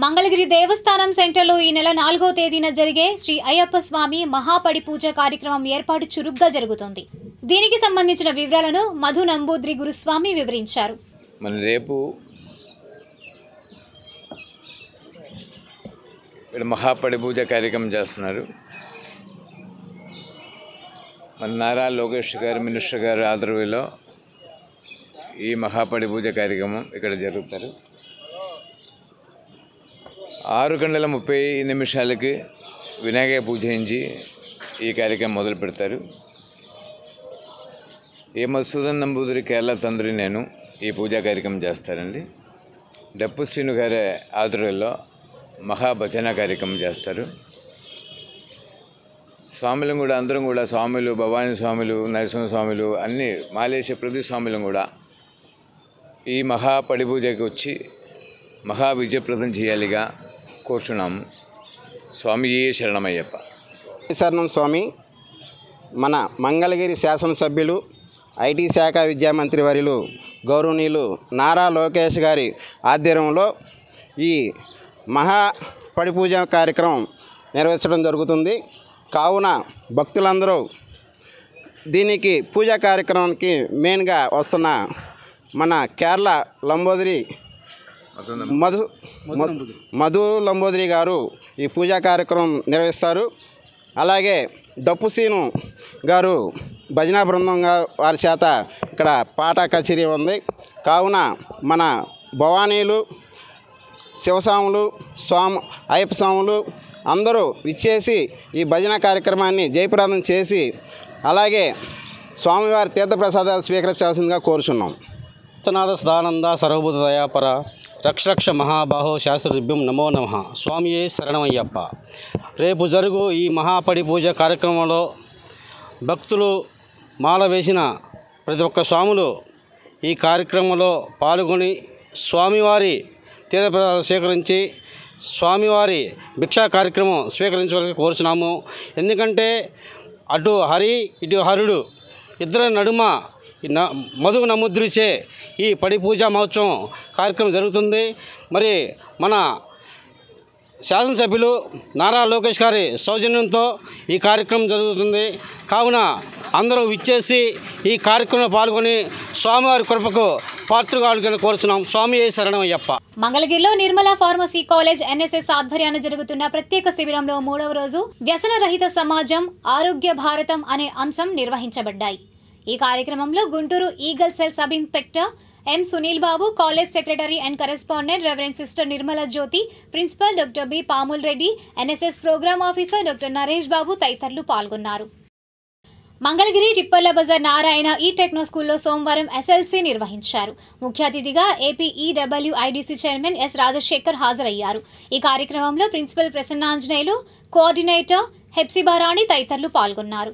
మంగళగిరి దేవస్థానం సెంటర్లో ఈ నెల 4వ తేదీన జరిగే శ్రీ అయ్యప్ప స్వామి మహాపడి పూజ కార్యక్రమం ఏర్పాటు చురుగ్గా జరుగుతోంది. దీనికి సంబంధించిన వివరాలను మధు నంబూద్రి గురుస్వామి వివరించారు. మన రేపు ఇక్కడ మహాపడి పూజ కార్యక్రమం చేస్తున్నారు. మన నారా లోకేష్ గారు మినిస్టర్ గారు ఆధ్వర్యంలో ఈ మహాపడి పూజ కార్యక్రమం ఇక్కడ జరుగుతారు. 6:30 వినాయక పూజించి ఈ కార్యక్రమం మొదలు పెడతారు. ఏ మధుసూదన్ నంబూదిరి కేరళ తండ్రి నేను ఈ పూజా కార్యక్రమం చేస్తారండి. డప్పు శ్రీను గారి ఆధ్వర్యంలో మహాభజన కార్యక్రమం చేస్తారు. స్వాములను కూడా అందరం కూడా స్వాములు, భవానీ స్వాములు, నరసింహ స్వాములు అన్నీ మాలేసే ప్రతి స్వాములను కూడా ఈ మహాపడి పూజకి వచ్చి మహా విజయప్రదం చేయాలిగా కోరుచున్నాము. స్వామి శరణమయ్యప్ప. శరణం స్వామి. మన మంగళగిరి శాసనసభ్యులు, ఐటీ శాఖ విద్యామంత్రి వర్యులు గౌరవనీయులు నారా లోకేష్ గారి ఆధ్వర్యంలో ఈ మహా పడి పూజ కార్యక్రమం నిర్వహించడం జరుగుతుంది. కావున భక్తులందరూ దీనికి పూజా కార్యక్రమానికి మెయిన్గా వస్తున్న మన కేరళ లంబోదరి మధు లంబోదరి గారు ఈ పూజా కార్యక్రమం నిర్వహిస్తారు. అలాగే డప్పు సీను గారు భజనా బృందం వారి చేత ఇక్కడ పాట కచేరీ ఉంది. కావున మన భవానీలు, శివస్వాములు, అయ్యప్ప స్వాములు అందరూ విచ్చేసి ఈ భజన కార్యక్రమాన్ని జయప్రదం చేసి అలాగే స్వామివారి తీర్థప్రసాదాలు స్వీకరించాల్సిందిగా కోరుచున్నాం. సత్యనాథ సదానంద సర్వభూత దయాపర రక్షరక్ష మహాబాహో శాస్త్రదిభ్యం నమో నమః. స్వామియే శరణమయ్యప్ప. రేపు జరుగు ఈ మహాపడి పూజ కార్యక్రమంలో భక్తులు మాల వేసిన ప్రతి ఒక్క స్వాములు ఈ కార్యక్రమంలో పాల్గొని స్వామివారి తీర్థప్రసాదాలు స్వీకరించి స్వామివారి భిక్షా కార్యక్రమం స్వీకరించడానికి కోరుచున్నాము. ఎందుకంటే అటు హరి ఇటు హరుడు ఇద్దరి నడుమ మధు నముద్రిచే ఈ పడి పూజా మహోత్సవం కార్యక్రమం జరుగుతుంది. మరి మన శాసనసభ్యులు నారా లోకేష్ గారి సౌజన్యంతో ఈ కార్యక్రమం జరుగుతుంది. కావున అందరూ విచ్చేసి ఈ కార్యక్రమంలో పాల్గొని స్వామివారి కృపకు పాత్రగా కోరుచున్నాం. స్వామి శరణమయ్యప్ప. మంగళగిరిలో నిర్మలా ఫార్మసీ కాలేజ్ ఎన్ఎస్ఎస్ ఆధ్వర్యాన జరుగుతున్న ప్రత్యేక శిబిరంలో 3వ రోజు వ్యసన రహిత సమాజం ఆరోగ్య భారతం అనే అంశం నిర్వహించబడ్డాయి. ఈ కార్యక్రమంలో Guntur eagle cell sub inspector M Sunil Babu, college secretary and correspondent reverend sister Nirmala Jyothi, principal doctor B Pamul Reddy, NSS programme officer doctor Naresh Babu తదితరులు పాల్గొన్నారు. మంగళగిరి టిప్పర్ల బజార్ నారాయణ ఈ టెక్నో స్కూల్లో సోమవారం ఎస్ఎల్సీ నిర్వహించారు. ముఖ్య అతిథిగా AP EWIDC chairman S Rajasekhar హాజరయ్యారు. ఈ కార్యక్రమంలో ప్రిన్సిపల్ ప్రసన్నాంజనేయులు, కోఆర్డినేటర్ హెప్సిబా రాణి తదితరులు పాల్గొన్నారు.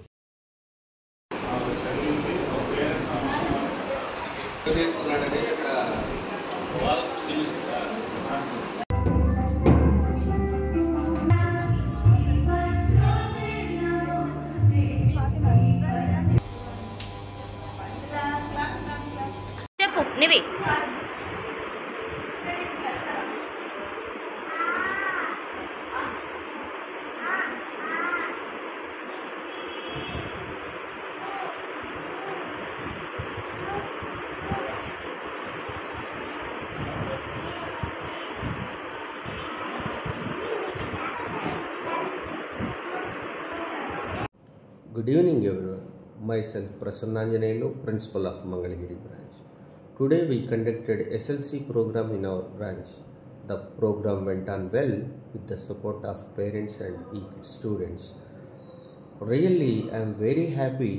నివి Good evening everyone. Myself Prasannanjaneyulu, Principal of Mangalagiri branch. Today we conducted SLC program in our branch. The program went on well with the support of parents and e-kids students. Really I am very happy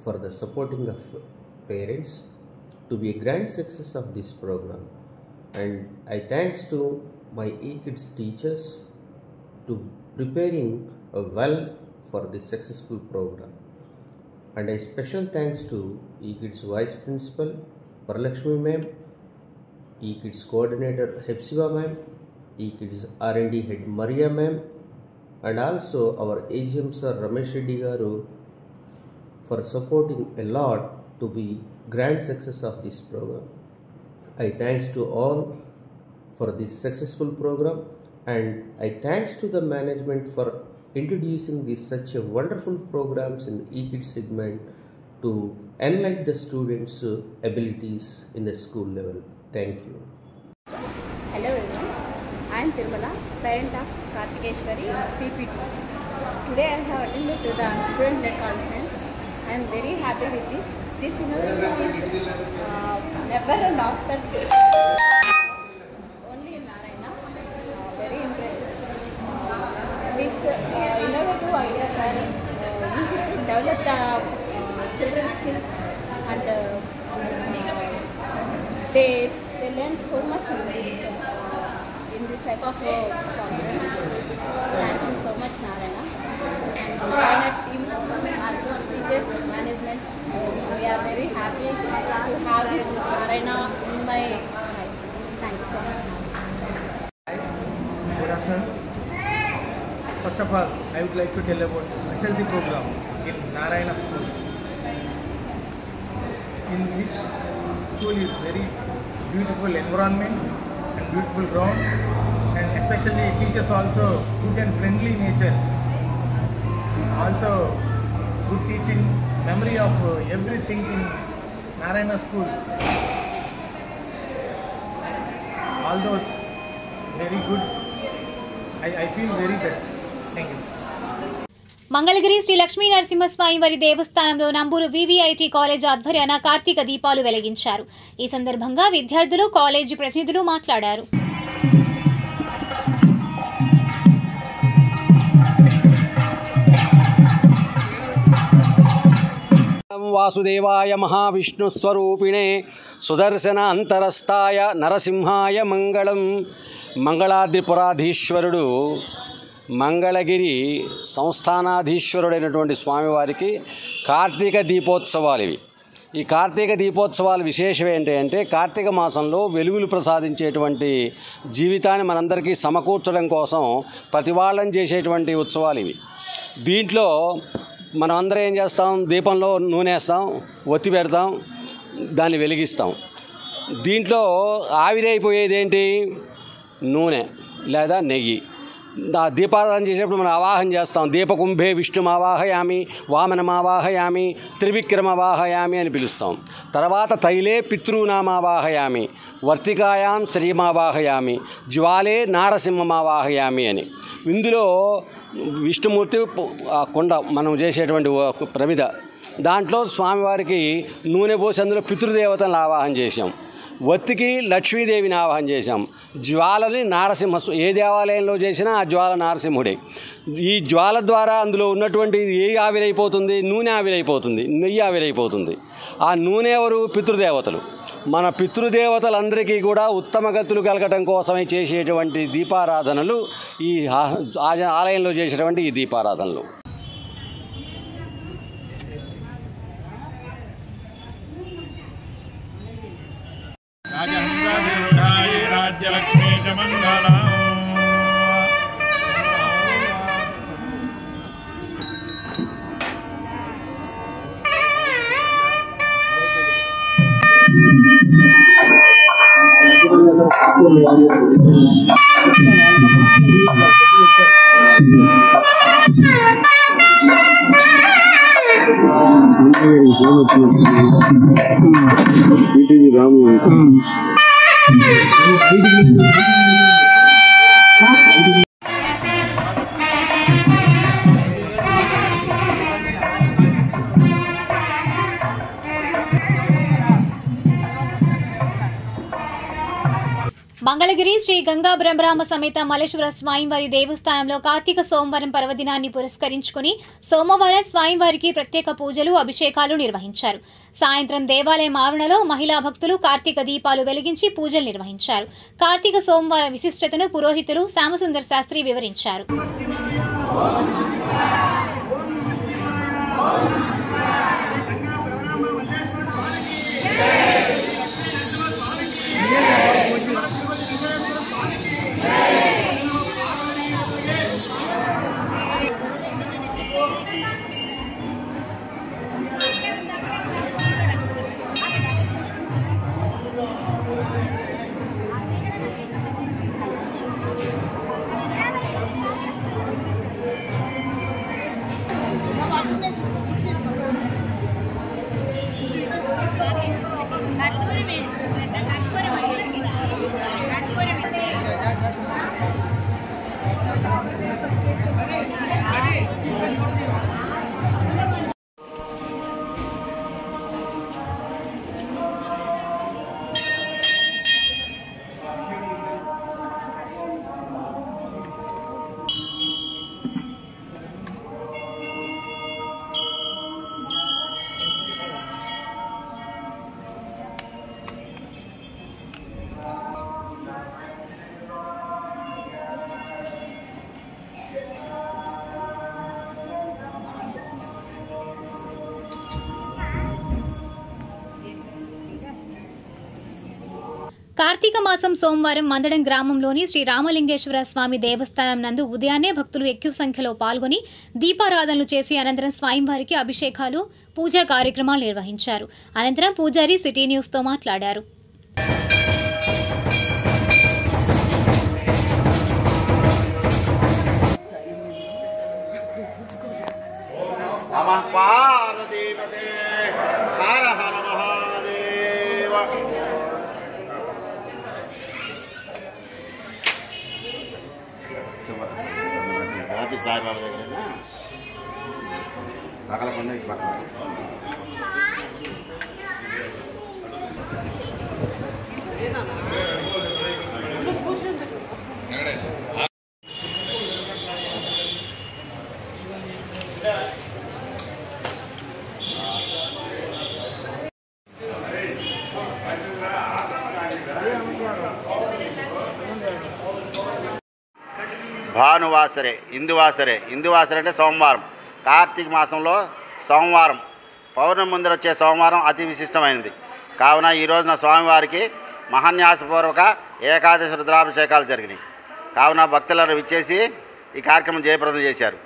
for the supporting of parents to be a grand success of this program, and I thanks to my e-kids teachers to preparing well for this successful program, and a special thanks to e-kids vice principal Varalakshmi ma'am, e-kids coordinator Hepsiba ma'am, e-kids R&D head Maria ma'am, and also our AGM sir Ramesh Reddy garu for supporting a lot to be grand success of this program. I thanks to all for this successful program, and I thanks to the management for introducing this such a wonderful programs in the e-kids segment to enlighten the students' abilities in the school level. Thank you. Hello everyone, I am Tirumala, parent of Kartikeshwari PPT. Today I have attended to the student-led conference. I am very happy with this. This innovation is never and after only in Narayana. Very impressive. This innovative ideas are used to develop the children's skills, and they learn so much in this type of conference. Thank you so much, Narayana. And Narayana team, also teachers, management, we are very happy to have this Narayana in my life. Thank you so much. Good afternoon. First of all, I would like to tell about SLC program in Narayana school, in which school is very beautiful environment and beautiful ground, and especially teachers also good and friendly nature. Also good teaching, memory of everything in Narayana school. All those very good. I feel very best. Thank you. Mangalagiri Shri Lakshmi Narasimhaswamy వారి దేవస్థానంలో Namburu VVIT college ఆధ్వర్యాన Karthika దీపాలు వెలిగించారు. ఈ సందర్భంగా విద్యార్థులు, college ప్రతినిధులు మాట్లాడారు. వాసుదేవాయ మహావిష్ణు స్వరూపిణే సుదర్శన అంతరస్థాయ నరసింహాయ మంగళం. మంగళాద్రిపురాధీశ్వరుడు మంగళగిరి సంస్థానాధీశ్వరుడైనటువంటి స్వామివారికి కార్తీక దీపోత్సవాలు ఇవి. ఈ కార్తీక దీపోత్సవాల విశేషం ఏంటంటే కార్తీక మాసంలో వెలుగులు ప్రసాదించేటువంటి జీవితాన్ని మనందరికీ సమకూర్చడం కోసం ప్రతివాళ్ళం చేసేటువంటి ఉత్సవాలు ఇవి. దీంట్లో మనం అందరం ఏం చేస్తాం, దీపంలో నూనె వేస్తాం, ఒత్తి పెడతాం, దాన్ని వెలిగిస్తాం. దీంట్లో ఆవిరైపోయేది ఏంటి, నూనె లేదా నెయ్యి. దీపారాధన చేసేప్పుడు మనం ఆవాహన చేస్తాం. దీపకుంభే విష్ణుమావాహయామి, వామనమావాహయామి, త్రివిక్రమవాహయామి అని పిలుస్తాం. తర్వాత తైలే పితృనామావాహయామి, వర్తికాయాం శ్రీమావాహయామి, జ్వాలే నారసింహమావాహయామి అని. ఇందులో విష్ణుమూర్తి కుండ మనం చేసేటువంటి ప్రమిద, దాంట్లో స్వామివారికి నూనె పోసి అందులో పితృదేవతలను ఆవాహన చేసాం. ఒత్తికి లక్ష్మీదేవిని ఆవాహన చేశాం. జ్వాలని నారసింహ, ఏ దేవాలయంలో చేసినా ఆ జ్వాల నారసింహుడే. ఈ జ్వాల ద్వారా అందులో ఉన్నటువంటి ఏ ఆవిరైపోతుంది, నూనె ఆవిరైపోతుంది, నెయ్యి ఆవిరైపోతుంది. ఆ నూనె ఎవరు? పితృదేవతలు. మన పితృదేవతలందరికీ కూడా ఉత్తమ గతులు కలగటం కోసమే చేసేటువంటి దీపారాధనలు ఈ ఆలయంలో చేసేటువంటి ఈ దీపారాధనలు. రాజ్యలక్ష్మీ మంగళ మంగళగిరి శ్రీ గంగా బ్రహ్మరామ సమేత మల్లేశ్వర స్వామివారి దేవస్థానంలో కార్తీక సోమవారం పర్వదినాన్ని పురస్కరించుకుని సోమవారం స్వామివారికి ప్రత్యేక పూజలు, అభిషేకాలు నిర్వహించారు. సాయంత్రం దేవాలయం ఆవరణలో మహిళా భక్తులు కార్తీక దీపాలు వెలిగించి పూజలు నిర్వహించారు. కార్తీక సోమవార విశిష్టతను పురోహితులు శ్యామసుందర్ శాస్త్రి వివరించారు. కార్తీక మాసం సోమవారం మందడం గ్రామంలోని శ్రీ రామలింగేశ్వర స్వామి దేవస్థానం నందు ఉదయాన్నే భక్తులు ఎక్కువ సంఖ్యలో పాల్గొని దీపారాధనలు చేసి అనంతరం స్వామివారికి అభిషేకాలు, పూజా కార్యక్రమాలు నిర్వహించారు. అనంతరం పూజారి సిటీ న్యూస్తో మాట్లాడారు. సాయిబాబా దగ్గర పక్కల కొండ పక్కన భానువాసరే ఇందువాసరే అంటే సోమవారం. కార్తీక మాసంలో సోమవారం పౌర్ణమి ముందర వచ్చే సోమవారం అతి విశిష్టమైనది. కావున ఈ రోజున స్వామివారికి మహాన్యాసపూర్వక ఏకాదశి రుద్రాభిషేకాలు జరిగినాయి. కావున భక్తులను విచ్చేసి ఈ కార్యక్రమం జయప్రదం చేశారు.